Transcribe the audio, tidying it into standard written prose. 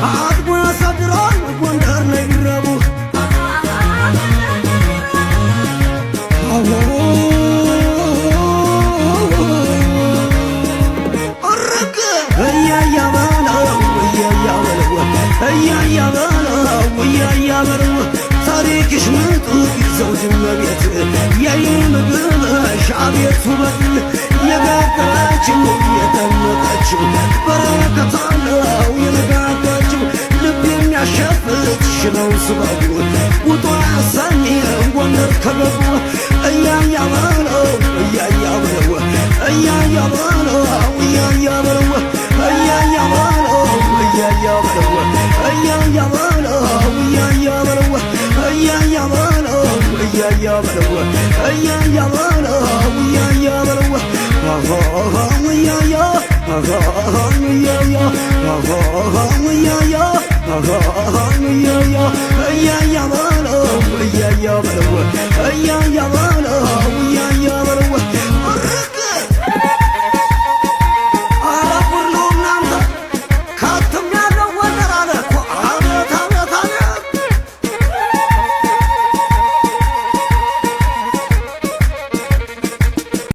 አጥቦ ያሳድራል ጎንደር ላይ ቢረቡ አረገ እያያበለው ታሪክሽ ምጡቅ ዘውድን መቤት የይምግበሽ አቤት ውበት የጋገረችው የተመጠችው በረከት አለው የነጋጋችው ልብ የሚያሸፍት ሽነው ስበቡ ውጦ ያሰኝ ጎንደር ከገቡ እያያበለው እያያበለው እያያበለው እያያበለው እያያበለው እያያበለው እያያበለው እያያበለው እያያበለው እያያበለው እያያበለው እያያበለው እያያ እያያ እያያ እያያበለው እያያበለው እያያበለው